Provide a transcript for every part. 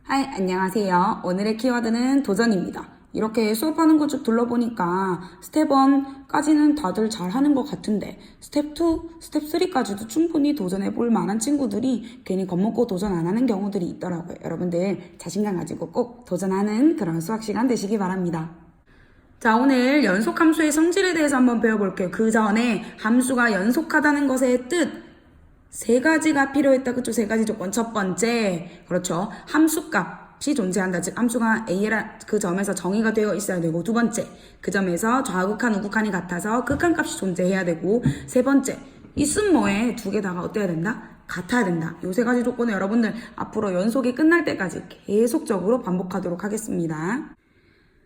하이, 안녕하세요. 오늘의 키워드는 도전입니다. 이렇게 수업하는 거 쭉 둘러보니까 스텝 1까지는 다들 잘하는 것 같은데 스텝 2, 스텝 3까지도 충분히 도전해볼 만한 친구들이 괜히 겁먹고 도전 안 하는 경우들이 있더라고요. 여러분들 자신감 가지고 꼭 도전하는 그런 수학 시간 되시기 바랍니다. 자, 오늘 연속함수의 성질에 대해서 한번 배워볼게요. 그 전에 함수가 연속하다는 것의 뜻, 세 가지가 필요했다. 그쵸? 세 가지 조건. 첫 번째, 그렇죠. 함수값이 존재한다. 즉, 함수가 A라 그 점에서 정의가 되어 있어야 되고, 두 번째, 그 점에서 좌극한, 우극한이 같아서 극한값이 존재해야 되고, 세 번째, 이 순모에 두 개 다가 어때야 된다? 같아야 된다. 요 세 가지 조건을 여러분들 앞으로 연속이 끝날 때까지 계속적으로 반복하도록 하겠습니다.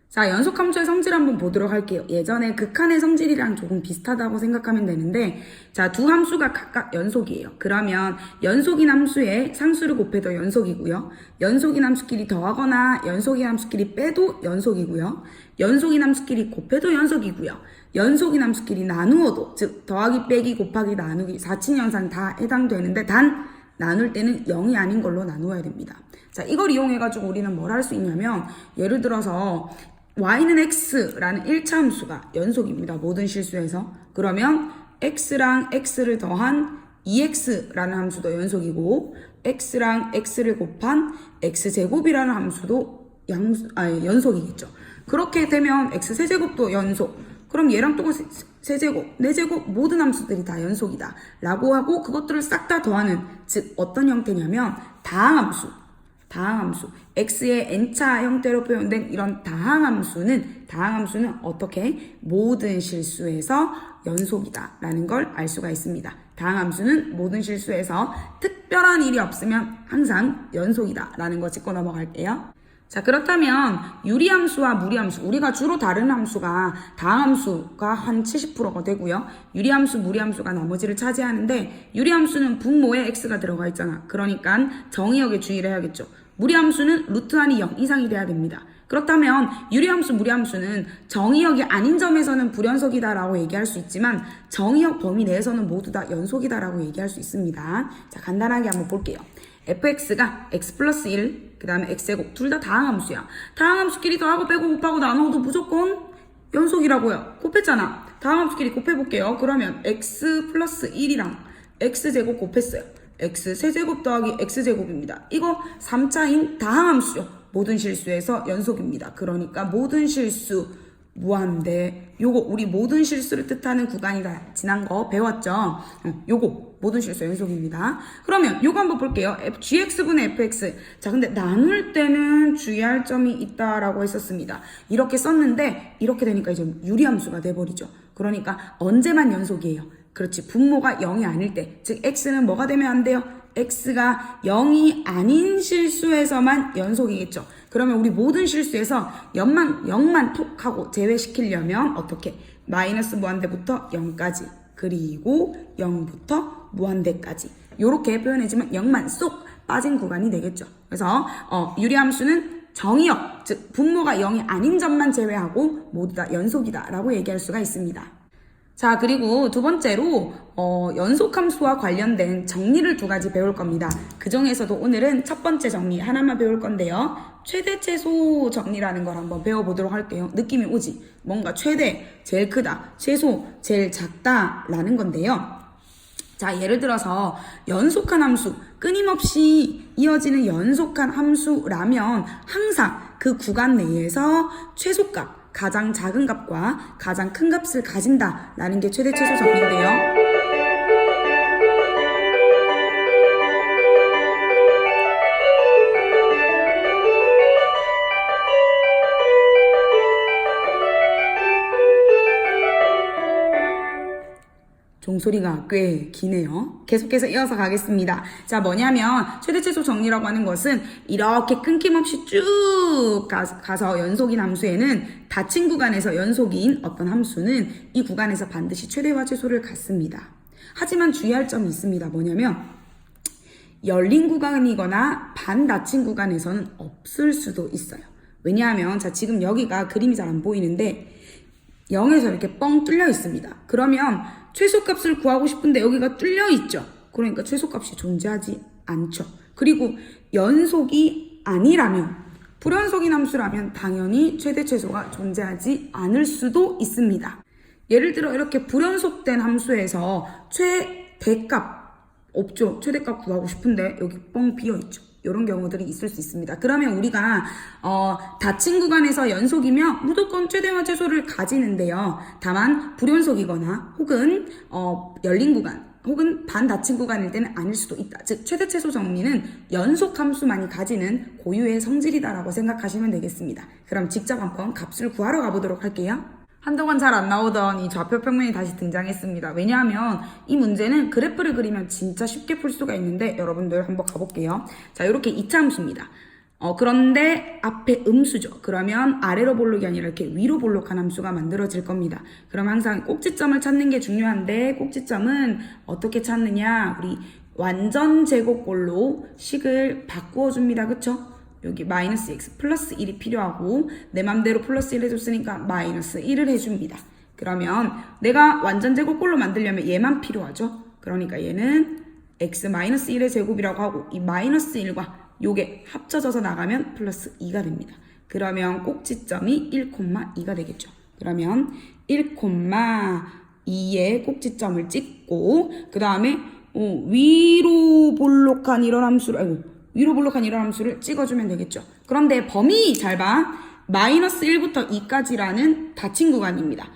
자, 연속함수의 성질 한번 보도록 할게요. 예전에 극한의 성질이랑 조금 비슷하다고 생각하면 되는데, 자, 두 함수가 각각 연속이에요. 그러면 연속인 함수에 상수를 곱해도 연속이고요. 연속인 함수끼리 더하거나 연속인 함수끼리 빼도 연속이고요. 연속인 함수끼리 곱해도 연속이고요. 연속인 함수끼리 나누어도, 즉 더하기 빼기 곱하기 나누기 4친현상 다 해당되는데 단 나눌 때는 0이 아닌 걸로 나누어야 됩니다. 자, 이걸 이용해가지고 우리는 뭘 할 수 있냐면, 예를 들어서 y는 x라는 1차 함수가 연속입니다. 모든 실수에서. 그러면 x랑 x를 더한 2x라는 함수도 연속이고 x랑 x를 곱한 x제곱이라는 함수도 연속이겠죠. 그렇게 되면 x세제곱도 연속. 그럼 얘랑 또 세제곱, 네제곱 모든 함수들이 다 연속이다 라고 하고 그것들을 싹 다 더하는, 즉 어떤 형태냐면 다항함수. x의 n차 형태로 표현된 이런 다항함수는 어떻게? 모든 실수에서 연속이다 라는 걸 알 수가 있습니다. 다항함수는 모든 실수에서 특별한 일이 없으면 항상 연속이다 라는 거 짚고 넘어갈게요. 자, 그렇다면 유리함수와 무리함수, 우리가 주로 다루는 함수가 다항함수가 한 70%가 되고요. 유리함수, 무리함수가 나머지를 차지하는데, 유리함수는 분모에 x가 들어가 있잖아. 그러니까 정의역에 주의를 해야겠죠. 무리함수는 루트한이 0 이상이 돼야 됩니다. 그렇다면 유리함수, 무리함수는 정의역이 아닌 점에서는 불연속이다라고 얘기할 수 있지만 정의역 범위 내에서는 모두 다 연속이다라고 얘기할 수 있습니다. 자, 간단하게 한번 볼게요. fx가 x 플러스 1, 그 다음에 x제곱 둘 다 다항함수야. 다항함수끼리 더하고 빼고 곱하고 나누어도 무조건 연속이라고요. 곱했잖아. 다항함수끼리 곱해볼게요. 그러면 x 플러스 1이랑 x제곱 곱했어요. x세제곱 더하기 x제곱입니다. 이거 3차인 다항함수요. 모든 실수에서 연속입니다. 그러니까 모든 실수 무한대, 요거 우리 모든 실수를 뜻하는 구간이다. 지난 거 배웠죠? 요거 모든 실수 연속입니다. 그러면 요거 한번 볼게요. gx분의 fx. 자, 근데 나눌 때는 주의할 점이 있다라고 했었습니다. 이렇게 썼는데 이렇게 되니까 이제 유리함수가 돼버리죠. 그러니까 언제만 연속이에요? 그렇지, 분모가 0이 아닐 때, 즉 x는 뭐가 되면 안 돼요? x가 0이 아닌 실수에서만 연속이겠죠. 그러면 우리 모든 실수에서 0만 톡 하고 제외시키려면 어떻게? 마이너스 무한대부터 0까지, 그리고 0부터 무한대까지 이렇게 표현해주면 0만 쏙 빠진 구간이 되겠죠. 그래서 유리함수는 정의역, 즉 분모가 0이 아닌 점만 제외하고 모두 다 연속이다 라고 얘기할 수가 있습니다. 자, 그리고 두 번째로 연속함수와 관련된 정리를 두 가지 배울 겁니다. 그 중에서도 오늘은 첫 번째 정리 하나만 배울 건데요. 최대 최소 정리라는 걸 한번 배워보도록 할게요. 느낌이 오지? 뭔가 최대, 제일 크다, 최소, 제일 작다 라는 건데요. 자, 예를 들어서 연속한 함수, 끊임없이 이어지는 연속한 함수라면 항상 그 구간 내에서 최소값, 가장 작은 값과 가장 큰 값을 가진다라는 게 최대 최소 정리인데요. 종소리가 꽤 기네요. 계속해서 이어서 가겠습니다. 자, 뭐냐면 최대 최소 정리라고 하는 것은 이렇게 끊김없이 쭉 가서 연속인 함수에는 닫힌 구간에서 연속인 어떤 함수는 이 구간에서 반드시 최대와 최소를 갖습니다. 하지만 주의할 점이 있습니다. 뭐냐면 열린 구간이거나 반 닫힌 구간에서는 없을 수도 있어요. 왜냐하면 자, 지금 여기가 그림이 잘 안 보이는데 0에서 이렇게 뻥 뚫려 있습니다. 그러면 최소값을 구하고 싶은데 여기가 뚫려 있죠. 그러니까 최소값이 존재하지 않죠. 그리고 연속이 아니라면, 불연속인 함수라면 당연히 최대 최소가 존재하지 않을 수도 있습니다. 예를 들어 이렇게 불연속된 함수에서 최대값 없죠. 최대값 구하고 싶은데 여기 뻥 비어있죠. 이런 경우들이 있을 수 있습니다. 그러면 우리가 닫힌 구간에서 연속이면 무조건 최대와 최소를 가지는데요. 다만 불연속이거나 혹은 열린 구간 혹은 반닫힌 구간일 때는 아닐 수도 있다. 즉 최대 최소 정리는 연속 함수만이 가지는 고유의 성질이다라고 생각하시면 되겠습니다. 그럼 직접 한번 값을 구하러 가보도록 할게요. 한동안 잘 안 나오던 이 좌표 평면이 다시 등장했습니다. 왜냐하면 이 문제는 그래프를 그리면 진짜 쉽게 풀 수가 있는데 여러분들 한번 가볼게요. 자, 이렇게 2차 함수입니다. 그런데 앞에 음수죠. 그러면 아래로 볼록이 아니라 이렇게 위로 볼록한 함수가 만들어질 겁니다. 그럼 항상 꼭지점을 찾는 게 중요한데 꼭지점은 어떻게 찾느냐? 우리 완전 제곱꼴로 식을 바꾸어 줍니다. 그쵸? 여기 마이너스 x 플러스 1이 필요하고 내 맘대로 플러스 1 해줬으니까 마이너스 1을 해줍니다. 그러면 내가 완전 제곱꼴로 만들려면 얘만 필요하죠. 그러니까 얘는 x 마이너스 1의 제곱이라고 하고 이 마이너스 1과 요게 합쳐져서 나가면 플러스 2가 됩니다. 그러면 꼭지점이 1,2가 되겠죠. 그러면 1,2의 꼭지점을 찍고 그 다음에 위로 볼록한 이런 함수를 위로 볼록한 이런 함수를 찍어주면 되겠죠. 그런데 범위 잘 봐. 마이너스 1부터 2까지라는 닫힌 구간입니다.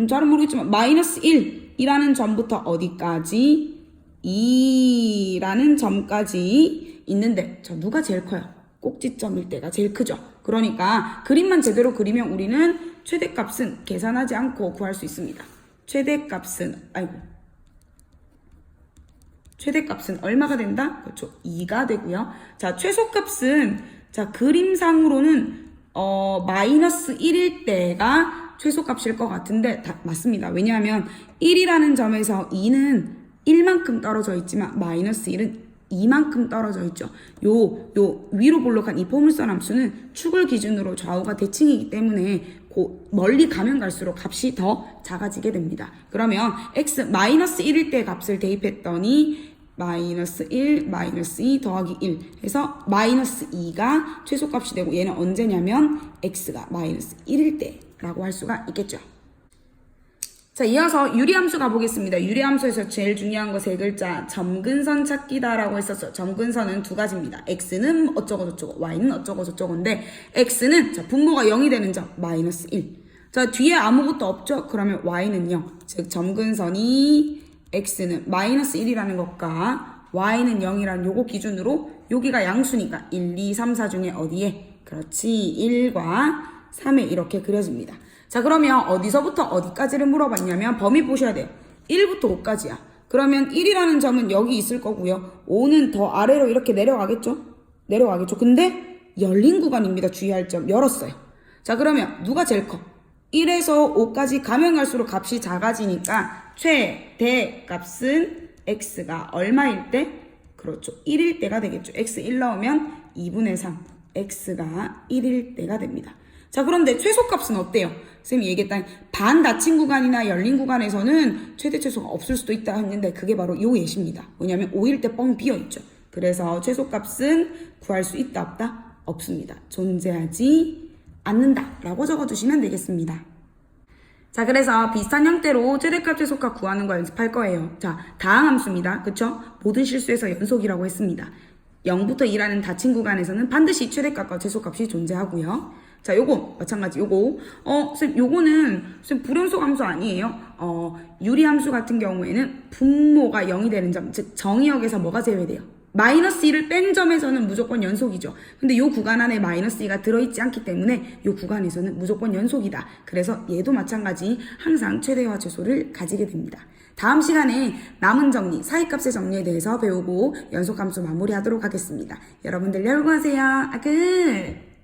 잘은 모르겠지만 마이너스 1이라는 점부터 어디까지? 2라는 점까지 있는데 자 누가 제일 커요? 꼭지점일 때가 제일 크죠. 그러니까 그림만 제대로 그리면 우리는 최대값은 계산하지 않고 구할 수 있습니다. 최대값은 얼마가 된다? 그렇죠. 2가 되고요. 자, 최소값은 자, 그림상으로는 마이너스 1일 때가 최소값일 것 같은데 맞습니다. 왜냐하면 1이라는 점에서 2는 1만큼 떨어져 있지만 마이너스 1은 2만큼 떨어져 있죠. 요 위로 볼록한 이 포물선 함수는 축을 기준으로 좌우가 대칭이기 때문에 멀리 가면 갈수록 값이 더 작아지게 됩니다. 그러면 x 마이너스 1일 때 값을 대입했더니 마이너스 1, 마이너스 2 더하기 1 해서 마이너스 2가 최소값이 되고 얘는 언제냐면 x가 마이너스 1일 때라고 할 수가 있겠죠. 자, 이어서 유리함수 가보겠습니다. 유리함수에서 제일 중요한 거 세 글자 점근선 찾기다라고 했었죠. 점근선은 두 가지입니다. x는 어쩌고저쩌고 y는 어쩌고저쩌고인데 x는 자 분모가 0이 되는 점 마이너스 1. 자 뒤에 아무것도 없죠. 그러면 y는 0. 즉 점근선이 x는 마이너스 1이라는 것과 y는 0이라는 요거 기준으로 여기가 양수니까 1, 2, 3, 4 중에 어디에? 그렇지 1과 3에 이렇게 그려집니다. 자 그러면 어디서부터 어디까지를 물어봤냐면 범위 보셔야 돼요. 1부터 5까지야. 그러면 1이라는 점은 여기 있을 거고요. 5는 더 아래로 이렇게 내려가겠죠? 근데 열린 구간입니다. 주의할 점 열었어요. 자 그러면 누가 제일 커? 1에서 5까지 가면 갈수록 값이 작아지니까 최대값은 x가 얼마일 때? 그렇죠. 1일 때가 되겠죠. x 1 넣으면 2분의 3 x가 1일 때가 됩니다. 자 그런데 최소값은 어때요? 쌤이 얘기했던 반 닫힌 구간이나 열린 구간에서는 최대 최소가 없을 수도 있다 했는데 그게 바로 요 예시입니다. 왜냐하면 5일 때 뻥 비어있죠. 그래서 최소값은 구할 수 있다 없다? 없습니다. 존재하지 않는다 라고 적어주시면 되겠습니다. 자 그래서 비슷한 형태로 최대값 최소값 구하는 거 연습할 거예요. 자 다항함수입니다. 그쵸? 모든 실수에서 연속이라고 했습니다. 0부터 2라는 닫힌 구간에서는 반드시 최대값과 최소값이 존재하고요. 자, 요거 마찬가지. 쌤 요거는 쌤 불연속 함수 아니에요? 유리함수 같은 경우에는 분모가 0이 되는 점, 즉 정의역에서 뭐가 제외돼요? 마이너스 1을 뺀 점에서는 무조건 연속이죠. 근데 요 구간 안에 마이너스 2가 들어있지 않기 때문에 요 구간에서는 무조건 연속이다. 그래서 얘도 마찬가지 항상 최대와 최소를 가지게 됩니다. 다음 시간에 남은 정리, 사이값의 정리에 대해서 배우고 연속함수 마무리하도록 하겠습니다. 여러분들 열공하세요. 끝!